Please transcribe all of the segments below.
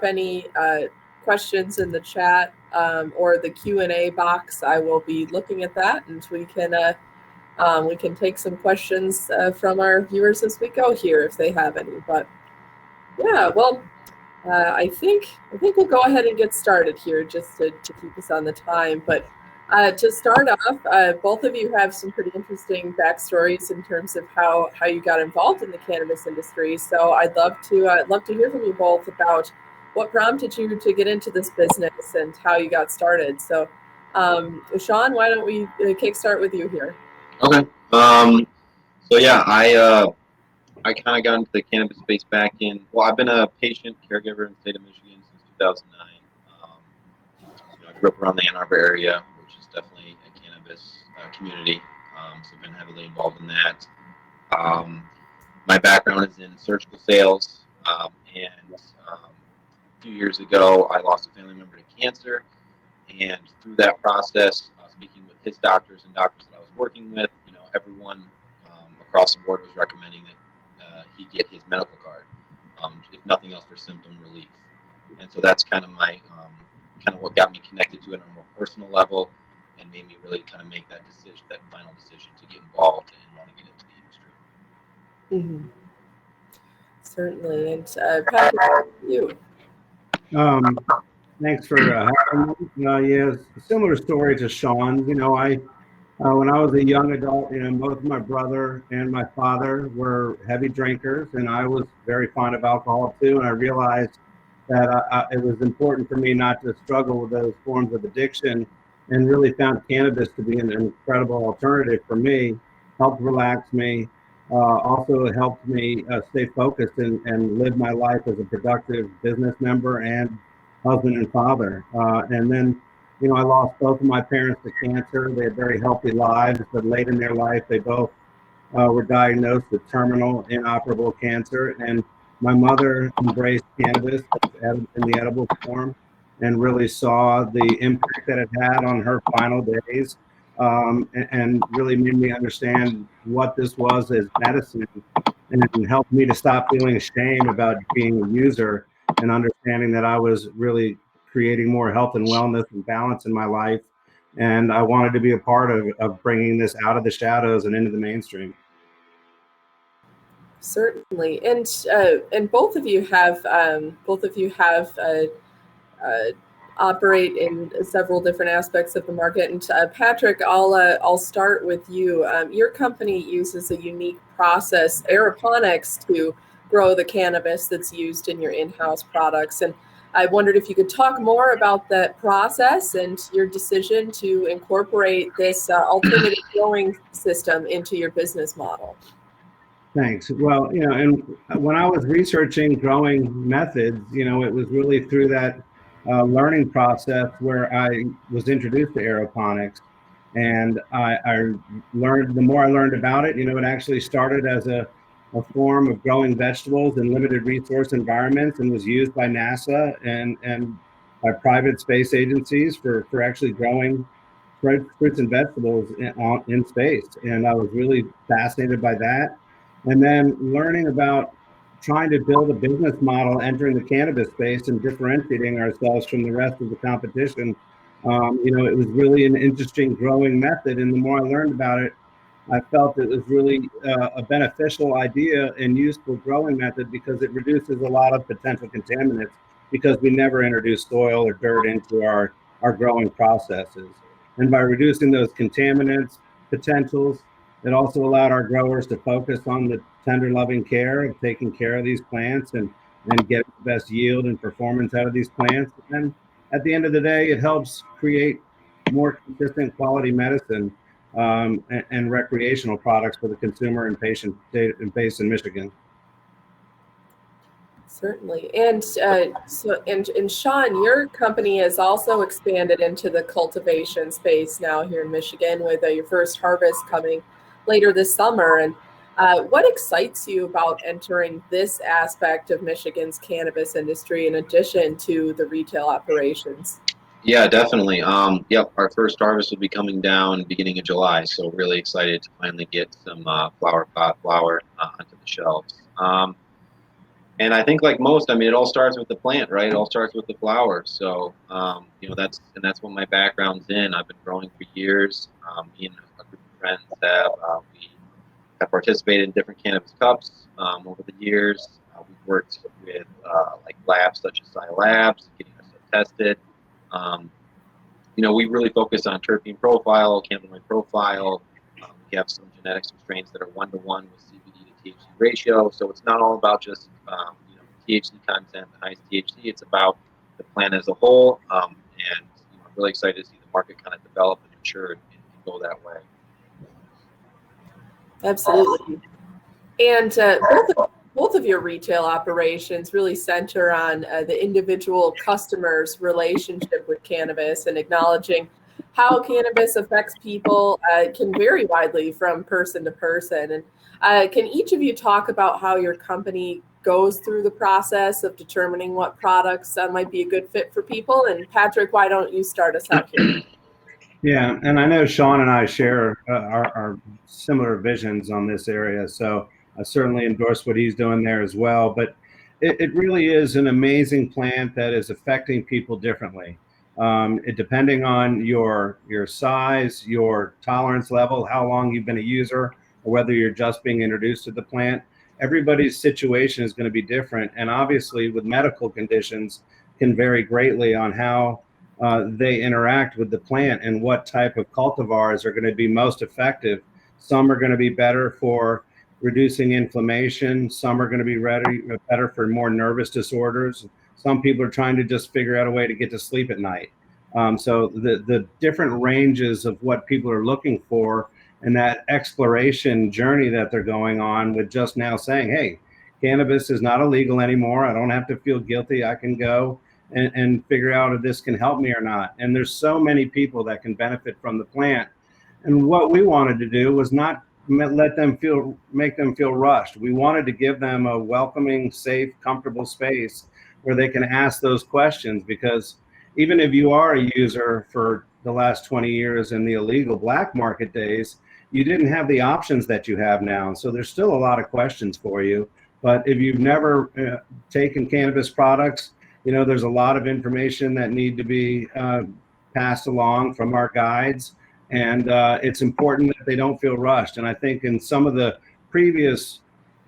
any questions in the chat or the Q&A box, I will be looking at that, and we can take some questions from our viewers as we go here if they have any. But yeah, well, I think we'll go ahead and get started here just to keep us on the time. But to start off, both of you have some pretty interesting backstories in terms of how you got involved in the cannabis industry. So I'd love to hear from you both about what prompted you to get into this business and how you got started. So Sean, why don't we kickstart with you here? Okay. So yeah, I kind of got into the cannabis space back in. Well, I've been a patient caregiver in the state of Michigan since 2009. I grew up around the Ann Arbor area, which is definitely a cannabis community. So I've been heavily involved in that. My background is in surgical sales, and a few years ago, I lost a family member to cancer. And through that process, speaking with his doctors and doctors that I was working with, everyone across the board was recommending that he get his medical card, if nothing else, for symptom relief. And so that's kind of my what got me connected to it on a more personal level, and made me really kind of make that decision, that final decision to get involved and want to get into the industry. Mm-hmm. Certainly. And Patrick, you. Thanks for having me. Yeah, similar story to Sean. When I was a young adult, both my brother and my father were heavy drinkers, and I was very fond of alcohol too. And I realized that it was important for me not to struggle with those forms of addiction, and really found cannabis to be an incredible alternative for me. Helped relax me. Also helped me stay focused and live my life as a productive business member and husband and father. And then, I lost both of my parents to cancer. They had very healthy lives, but late in their life, they both were diagnosed with terminal inoperable cancer. And my mother embraced cannabis in the edible form and really saw the impact that it had on her final days, and really made me understand what this was as medicine, and helped me to stop feeling shame about being a user and understanding that I was really creating more health and wellness and balance in my life. And I wanted to be a part of bringing this out of the shadows and into the mainstream. Certainly. And both of you have operate in several different aspects of the market. And Patrick, I'll start with you. Your company uses a unique process, aeroponics, to grow the cannabis that's used in your in-house products. And I wondered if you could talk more about that process and your decision to incorporate this alternative growing system into your business model. Thanks. Well, and when I was researching growing methods, it was really through that learning process where I was introduced to aeroponics. And I learned, the more I learned about it, it actually started as a form of growing vegetables in limited resource environments, and was used by NASA and by private space agencies for actually growing fruits and vegetables in space. And I was really fascinated by that. And then learning about trying to build a business model entering the cannabis space and differentiating ourselves from the rest of the competition. It was really an interesting growing method. And the more I learned about it, I felt it was really a beneficial idea and useful growing method, because it reduces a lot of potential contaminants, because we never introduce soil or dirt into our growing processes. And by reducing those contaminants potentials, it also allowed our growers to focus on the tender loving care of taking care of these plants and get the best yield and performance out of these plants. And at the end of the day, it helps create more consistent quality medicine and recreational products for the consumer and patient based in Michigan. Certainly. And and Sean, your company has also expanded into the cultivation space now here in Michigan, with your first harvest coming later this summer. And what excites you about entering this aspect of Michigan's cannabis industry in addition to the retail operations? Yeah, definitely. Yep, our first harvest will be coming down beginning of July, so really excited to finally get some flower pot flower onto the shelves. And I think, like most, I mean, it all starts with the plant, right? It all starts with the flower. So, that's what my background's in. I've been growing for years. Me and a group of friends we have participated in different cannabis cups over the years. We've worked with like labs such as Sci Labs, getting ourselves tested. Um, we really focus on terpene profile, cannabinoid profile. We have some genetics and strains that are 1-to-1 with CBD to THC ratio. So it's not all about just THC content, the highest THC. It's about the plant as a whole. And I'm really excited to see the market kind of develop and mature and go that way. Absolutely. And both of your retail operations really center on the individual customer's relationship with cannabis, and acknowledging how cannabis affects people can vary widely from person to person. And can each of you talk about how your company goes through the process of determining what products might be a good fit for people? And Patrick, why don't you start us out here? Yeah, and I know Sean and I share our similar visions on this area, so I certainly endorse what he's doing there as well. But it really is an amazing plant that is affecting people differently. Depending on your size, your tolerance level, how long you've been a user, or whether you're just being introduced to the plant, everybody's situation is going to be different. And obviously, with medical conditions, can vary greatly on how they interact with the plant and what type of cultivars are going to be most effective. Some are going to be better for reducing inflammation. Some are going to be better for more nervous disorders. Some people are trying to just figure out a way to get to sleep at night. So the different ranges of what people are looking for and that exploration journey that they're going on with just now saying, hey, cannabis is not illegal anymore. I don't have to feel guilty. I can go and figure out if this can help me or not. And there's so many people that can benefit from the plant. And what we wanted to do was not make them feel rushed. We wanted to give them a welcoming, safe, comfortable space where they can ask those questions, because even if you are a user for the last 20 years in the illegal black market days, you didn't have the options that you have now. So there's still a lot of questions for you. But if you've never taken cannabis products, there's a lot of information that need to be passed along from our guides, and it's important that they don't feel rushed. And I think in some of the previous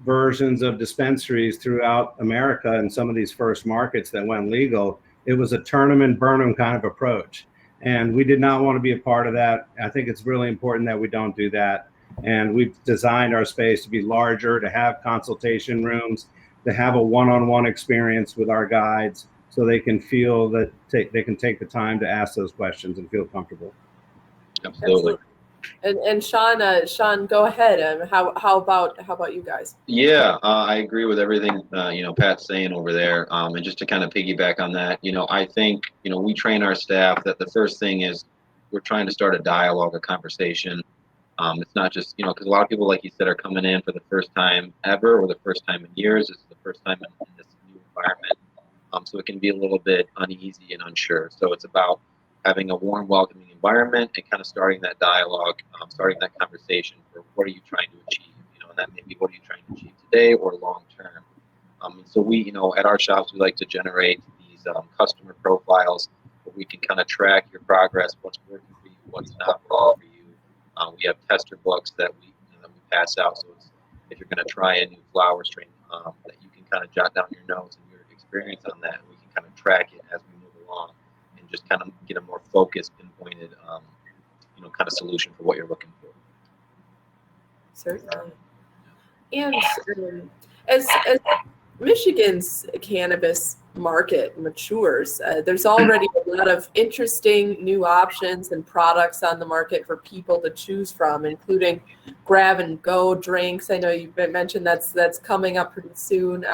versions of dispensaries throughout America and some of these first markets that went legal, it was a turn them and burn them kind of approach. And we did not want to be a part of that. I think it's really important that we don't do that. And we've designed our space to be larger, to have consultation rooms, to have a one-on-one experience with our guides, so they can feel that they can take the time to ask those questions and feel comfortable. Absolutely. And Sean, go ahead. How about you guys? Yeah, I agree with everything Pat's saying over there. And just to kind of piggyback on that, I think we train our staff that the first thing is we're trying to start a dialogue, a conversation. It's not just because a lot of people, like you said, are coming in for the first time ever or the first time in years. This is the first time in this new environment, so it can be a little bit uneasy and unsure. So it's about having a warm, welcoming environment and kind of starting that dialogue, starting that conversation for what are you trying to achieve, and that may be what are you trying to achieve today or long term. So we, at our shops, we like to generate these customer profiles where we can kind of track your progress, what's working for you, what's not working for you. We have tester books that we pass out, so if you're going to try a new flower strain, that you can kind of jot down your notes and your experience on that, and we can kind of track it as we move along and just kind of get a more focused, pinpointed, kind of solution for what you're looking for. Certainly. And as Michigan's cannabis market matures, there's already a lot of interesting new options and products on the market for people to choose from, including grab and go drinks. I know you mentioned that's coming up pretty soon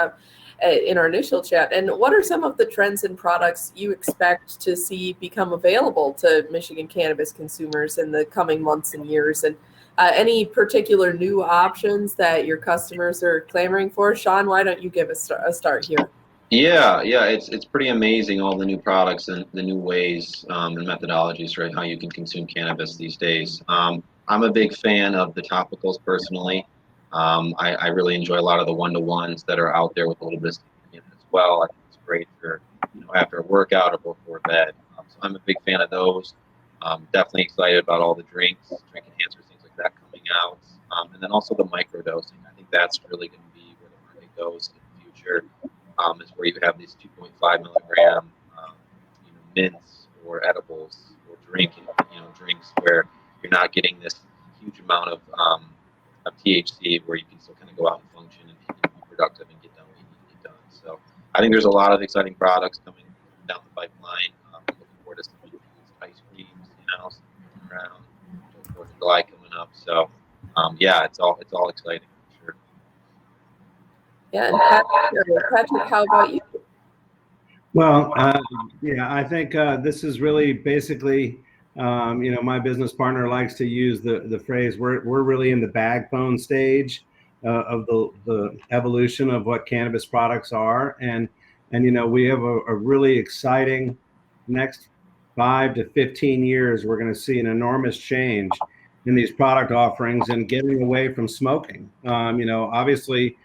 in our initial chat. And what are some of the trends and products you expect to see become available to Michigan cannabis consumers in the coming months and years? And any particular new options that your customers are clamoring for? Sean, why don't you give a start here? Yeah, it's pretty amazing, all the new products and the new ways and methodologies for how you can consume cannabis these days. I'm a big fan of the topicals personally. I really enjoy a lot of the one-to-ones that are out there with a little bit of stigma in it as well. I think it's great for, after a workout or before bed. So I'm a big fan of those. Definitely excited about all the drink enhancers, things like that coming out. And then also the microdosing. I think that's really going to be where the market goes in the future. Is where you have these 2.5 milligram, mints or edibles or drinks where you're not getting this huge amount of THC, where you can still kind of go out and function and be productive and get done what you need to get done. So I think there's a lot of exciting products coming down the pipeline. I'm looking forward to some of these ice creams, some around 4th of July coming up. So yeah, it's all exciting for sure. Yeah, and Patrick, how about you? Well, yeah, I think this is really basically, my business partner likes to use the phrase, we're really in the bag phone stage of the evolution of what cannabis products are. And we have a really exciting next 5 to 15 years. We're going to see an enormous change in these product offerings and getting away from smoking. Obviously,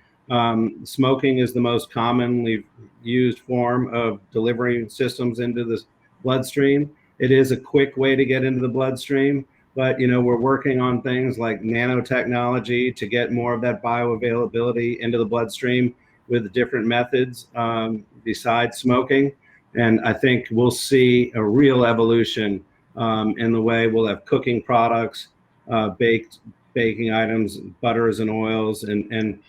smoking is the most commonly used form of delivering systems into the bloodstream. It is a quick way to get into the bloodstream, but we're working on things like nanotechnology to get more of that bioavailability into the bloodstream with different methods besides smoking. And I think we'll see a real evolution in the way we'll have cooking products, baking items, butters and oils, and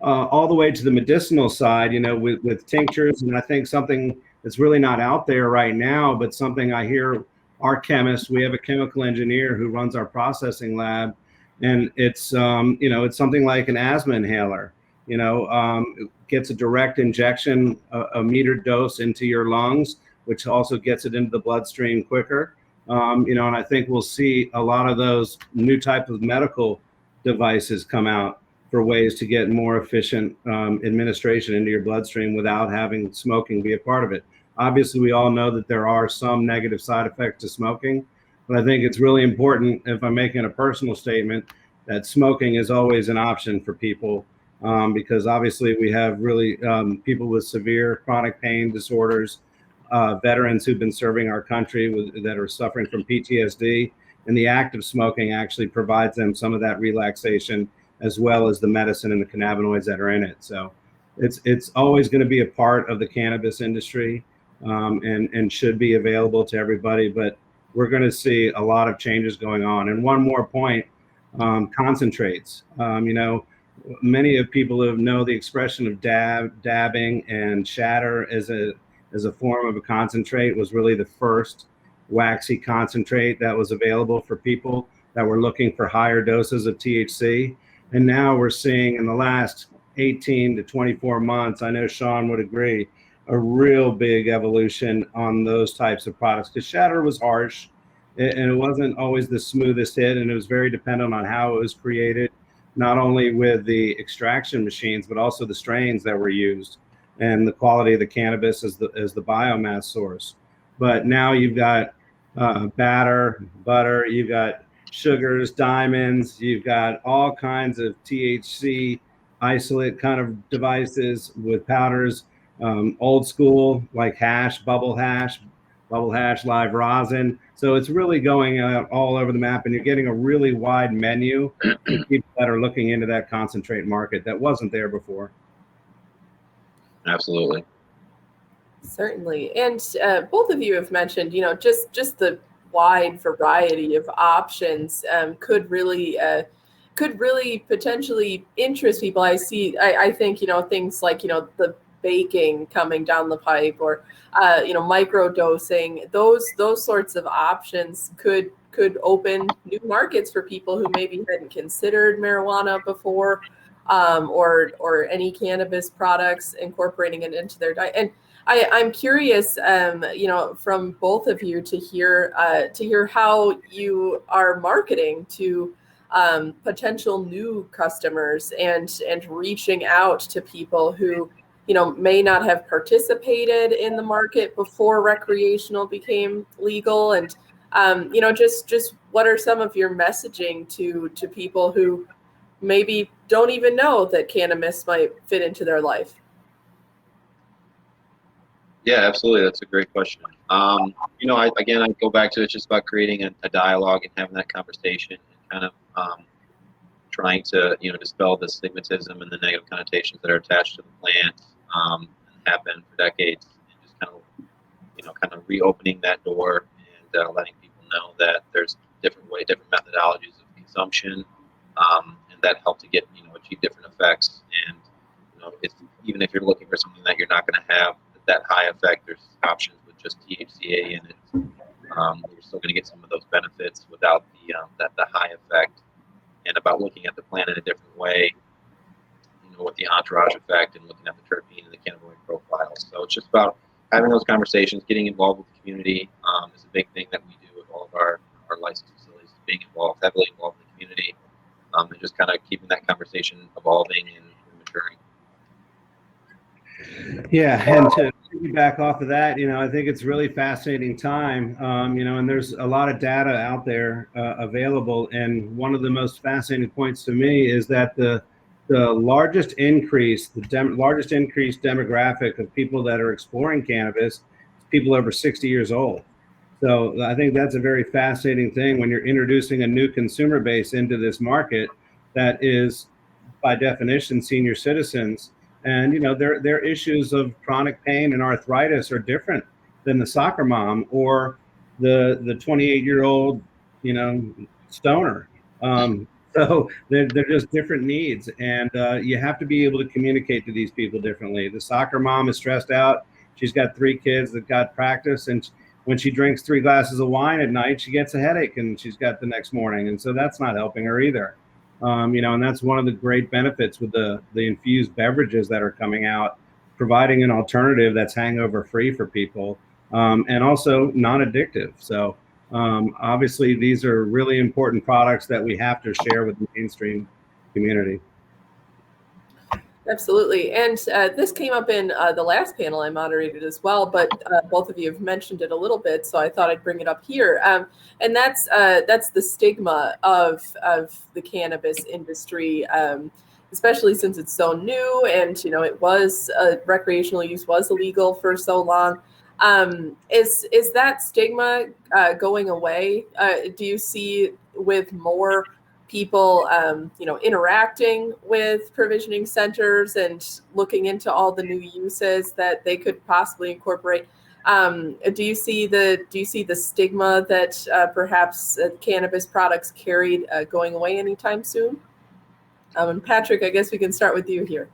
all the way to the medicinal side, with tinctures. And I think something that's really not out there right now, but something I hear our chemists, we have a chemical engineer who runs our processing lab, and it's, it's something like an asthma inhaler. It gets a direct injection, a metered dose into your lungs, which also gets it into the bloodstream quicker. And I think we'll see a lot of those new type of medical devices come out for ways to get more efficient administration into your bloodstream without having smoking be a part of it. Obviously, we all know that there are some negative side effects to smoking, but I think it's really important, if I'm making a personal statement, that smoking is always an option for people, because obviously we have really people with severe chronic pain disorders, veterans who've been serving our country that are suffering from PTSD, and the act of smoking actually provides them some of that relaxation, as well as the medicine and the cannabinoids that are in it. So it's always going to be a part of the cannabis industry, and should be available to everybody. But we're going to see a lot of changes going on. And one more point, concentrates. Many of people who know the expression of dabbing and shatter as a form of a concentrate was really the first waxy concentrate that was available for people that were looking for higher doses of THC. And now we're seeing, in the last 18 to 24 months, I know Sean would agree, a real big evolution on those types of products. Because shatter was harsh, and it wasn't always the smoothest hit, and it was very dependent on how it was created, not only with the extraction machines, but also the strains that were used and the quality of the cannabis as the biomass source. But now you've got batter, butter, you've got sugars, diamonds, you've got all kinds of THC isolate kind of devices with powders, old school like hash, bubble hash, live rosin. So it's really going all over the map, and you're getting a really wide menu for people that are looking into that concentrate market that wasn't there before. Absolutely. Certainly. And both of you have mentioned, just the wide variety of options could really potentially interest people. I think, things like, the baking coming down the pipe, or, micro dosing, those sorts of options could open new markets for people who maybe hadn't considered marijuana before, or any cannabis products, incorporating it into their diet. And I'm curious, from both of you to hear how you are marketing to potential new customers and reaching out to people who, may not have participated in the market before recreational became legal, and just what are some of your messaging to people who maybe don't even know that cannabis might fit into their life? Yeah, absolutely. That's a great question. I go back to it's just about creating a dialogue and having that conversation and kind of trying to, dispel the stigmatism and the negative connotations that are attached to the plant and have been for decades, and just kind of reopening that door and letting people know that there's different methodologies of consumption, and that help to get, achieve different effects. And, even if you're looking for something that you're not going to have that high effect, there's options with just THCA in it. You're still going to get some of those benefits without the high effect, and about looking at the plant in a different way, with the entourage effect and looking at the terpene and the cannabinoid profile. So it's just about having those conversations, getting involved with the community is a big thing that we do with all of our licensed facilities, being heavily involved in the community, and just kind of keeping that conversation evolving and maturing. Yeah, and to piggyback off of that, I think it's a really fascinating time, and there's a lot of data out there available. And one of the most fascinating points to me is that the largest increase, largest increased demographic of people that are exploring cannabis is people over 60 years old. So I think that's a very fascinating thing when you're introducing a new consumer base into this market that is, by definition, senior citizens. And their issues of chronic pain and arthritis are different than the soccer mom or the 28-year-old stoner. So they're just different needs, and you have to be able to communicate to these people differently. The soccer mom is stressed out. She's got 3 kids that got practice, and when she drinks 3 glasses of wine at night, she gets a headache, and she's got the next morning, and so that's not helping her either. And that's one of the great benefits with the infused beverages that are coming out, providing an alternative that's hangover free for people, and also non-addictive. So obviously these are really important products that we have to share with the mainstream community. Absolutely. And this came up in the last panel I moderated as well, but both of you have mentioned it a little bit, so I thought I'd bring it up here. And that's the stigma of the cannabis industry, especially since it's so new and, it was recreational use was illegal for so long. Is that stigma going away? Do you see with more people, interacting with provisioning centers and looking into all the new uses that they could possibly incorporate? Do you see the stigma that perhaps cannabis products carried going away anytime soon? And Patrick, I guess we can start with you here.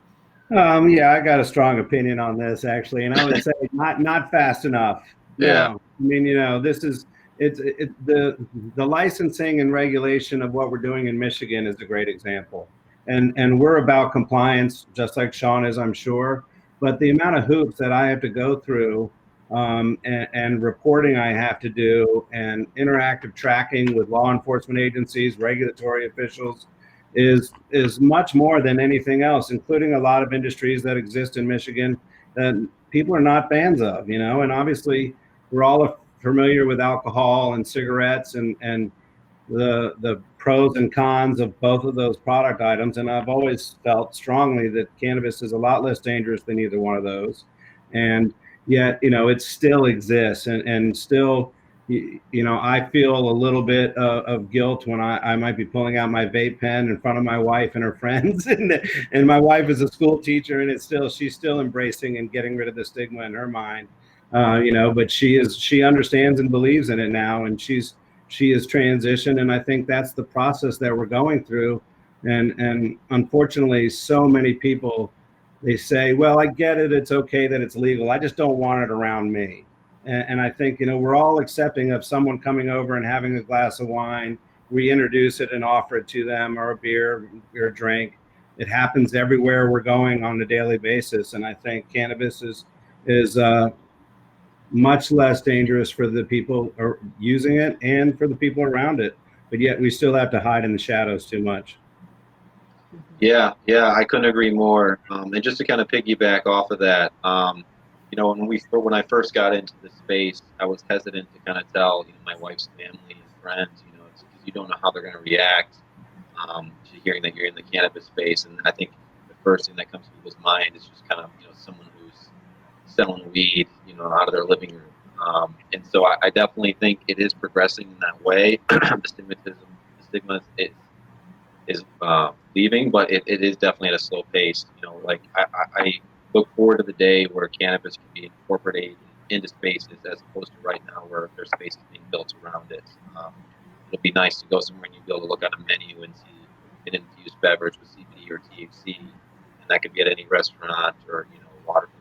Yeah, I got a strong opinion on this actually, and I would say not fast enough. Yeah. I mean, this is the licensing and regulation of what we're doing in Michigan is a great example, and we're about compliance, just like Sean is, I'm sure. But the amount of hoops that I have to go through, and reporting I have to do, and interactive tracking with law enforcement agencies, regulatory officials, is much more than anything else, including a lot of industries that exist in Michigan that people are not fans of, and obviously we're all familiar with alcohol and cigarettes and the pros and cons of both of those product items. And I've always felt strongly that cannabis is a lot less dangerous than either one of those. And yet, it still exists, and still, I feel a little bit of guilt when I might be pulling out my vape pen in front of my wife and her friends, and my wife is a school teacher, and she's still embracing and getting rid of the stigma in her mind, but she understands and believes in it now, and she is transitioned, and I think that's the process that we're going through, and unfortunately, so many people, they say, well, I get it, it's okay that it's legal, I just don't want it around me. And I think, we're all accepting of someone coming over and having a glass of wine. We introduce it and offer it to them, or a beer or a drink. It happens everywhere we're going on a daily basis. And I think cannabis is much less dangerous for the people using it and for the people around it. But yet we still have to hide in the shadows too much. Yeah, I couldn't agree more. And just to kind of piggyback off of that, when I first got into the space, I was hesitant to kind of tell, my wife's family and friends, it's because you don't know how they're going to react. hearing that you're in the cannabis space, and I think the first thing that comes to people's mind is just kind of someone who's selling weed out of their living room. And so I definitely think it is progressing in that way. The stigma is leaving, but it is definitely at a slow pace. Like I look forward to the day where cannabis can be incorporated into spaces as opposed to right now where there's spaces being built around it. It'll be nice to go somewhere and you'll be able to look at a menu and see an infused beverage with CBD or THC, and that could be at any restaurant or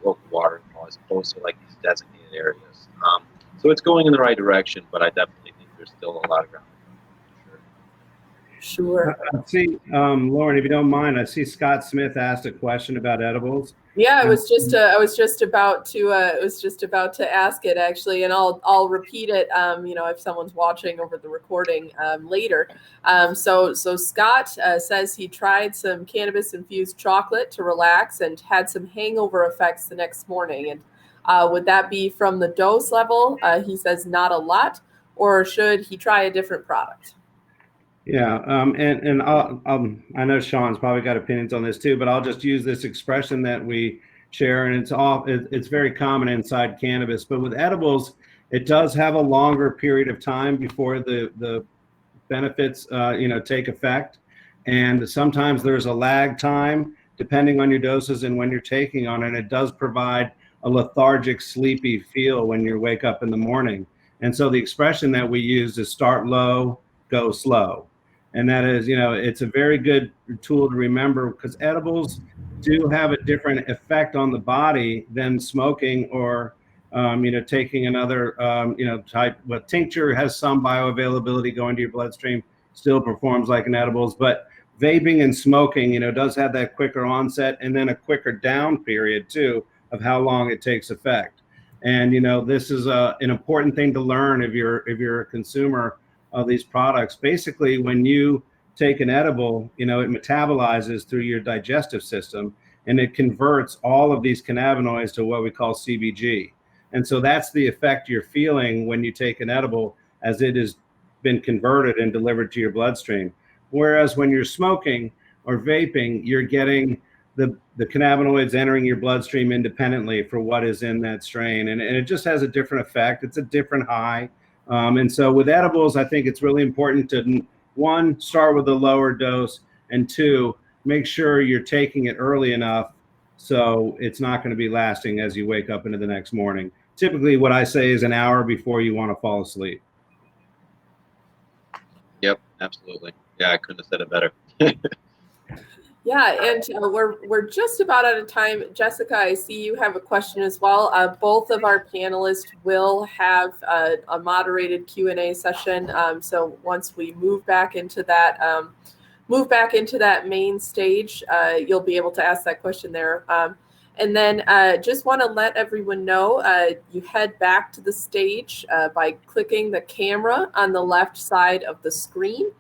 local water, as opposed to like these designated areas. So it's going in the right direction, but I definitely think there's still a lot of ground. Sure. I see, Lauren, if you don't mind, I see Scott Smith asked a question about edibles. Yeah, I was just about to ask it actually, and I'll repeat it. If someone's watching over the recording later. So Scott says he tried some cannabis infused chocolate to relax and had some hangover effects the next morning. And would that be from the dose level? He says not a lot, or should he try a different product? Yeah, and I know Sean's probably got opinions on this too, but I'll just use this expression that we share, and it's very common inside cannabis. But with edibles, it does have a longer period of time before the benefits take effect, and sometimes there's a lag time depending on your doses and when you're taking on it. It does provide a lethargic, sleepy feel when you wake up in the morning, and so the expression that we use is start low, go slow. And that is, it's a very good tool to remember, because edibles do have a different effect on the body than smoking or, taking another, type. But tincture has some bioavailability going to your bloodstream, still performs like an edibles. But vaping and smoking, does have that quicker onset and then a quicker down period too of how long it takes effect. And this is an important thing to learn if you're a consumer of these products. Basically, when you take an edible, it metabolizes through your digestive system, and it converts all of these cannabinoids to what we call CBG. And so that's the effect you're feeling when you take an edible, as it has been converted and delivered to your bloodstream. Whereas when you're smoking or vaping, you're getting the cannabinoids entering your bloodstream independently for what is in that strain. And it just has a different effect. It's a different high. And so with edibles, I think it's really important to, one, start with a lower dose, and two, make sure you're taking it early enough so it's not going to be lasting as you wake up into the next morning. Typically, what I say is an hour before you want to fall asleep. Yep, absolutely. Yeah, I couldn't have said it better. Yeah, and we're just about out of time. Jessica, I see you have a question as well. Both of our panelists will have a moderated Q&A session. So once we move back into that main stage, you'll be able to ask that question there. And then just want to let everyone know, you head back to the stage by clicking the camera on the left side of the screen.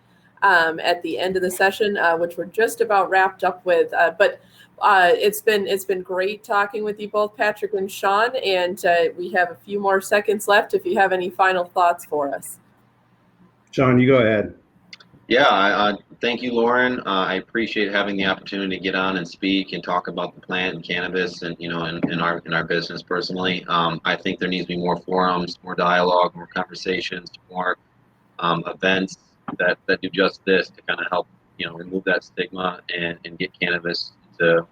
At the end of the session, which we're just about wrapped up with. But it's been great talking with you both, Patrick and Sean, and we have a few more seconds left if you have any final thoughts for us. Sean, you go ahead. Yeah, thank you, Lauren. I appreciate having the opportunity to get on and speak and talk about the plant and cannabis, and in our business personally. I think there needs to be more forums, more dialogue, more conversations, more events that do just this to kind of help remove that stigma and get cannabis to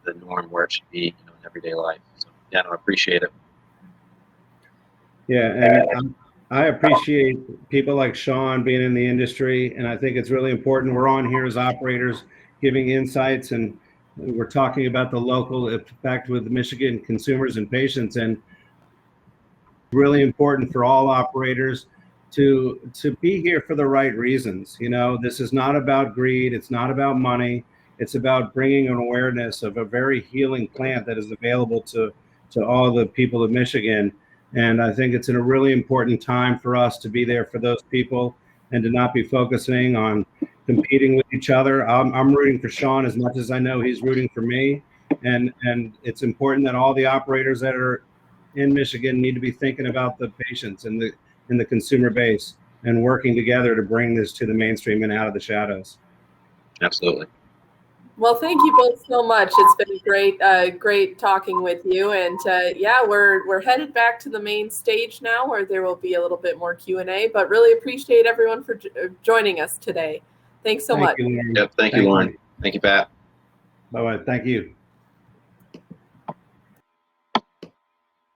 the norm where it should be in everyday life. So yeah, I appreciate it. Yeah, and I appreciate people like Sean being in the industry, and I think it's really important. We're on here as operators giving insights, and we're talking about the local effect with Michigan consumers and patients, and really important for all operators to be here for the right reasons. This is not about greed. It's not about money. It's about bringing an awareness of a very healing plant that is available to all the people of Michigan. And I think it's in a really important time for us to be there for those people and to not be focusing on competing with each other. I'm rooting for Sean as much as I know he's rooting for me. And it's important that all the operators that are in Michigan need to be thinking about the patients and the consumer base and working together to bring this to the mainstream and out of the shadows. Absolutely. Well, thank you both so much. It's been great talking with you. And yeah, we're headed back to the main stage now, where there will be a little bit more Q&A. But really appreciate everyone for joining us today. Thanks so much. You, Lauren. Yep. Thank you, Lauren. Thank you, Pat. Bye-bye. Thank you.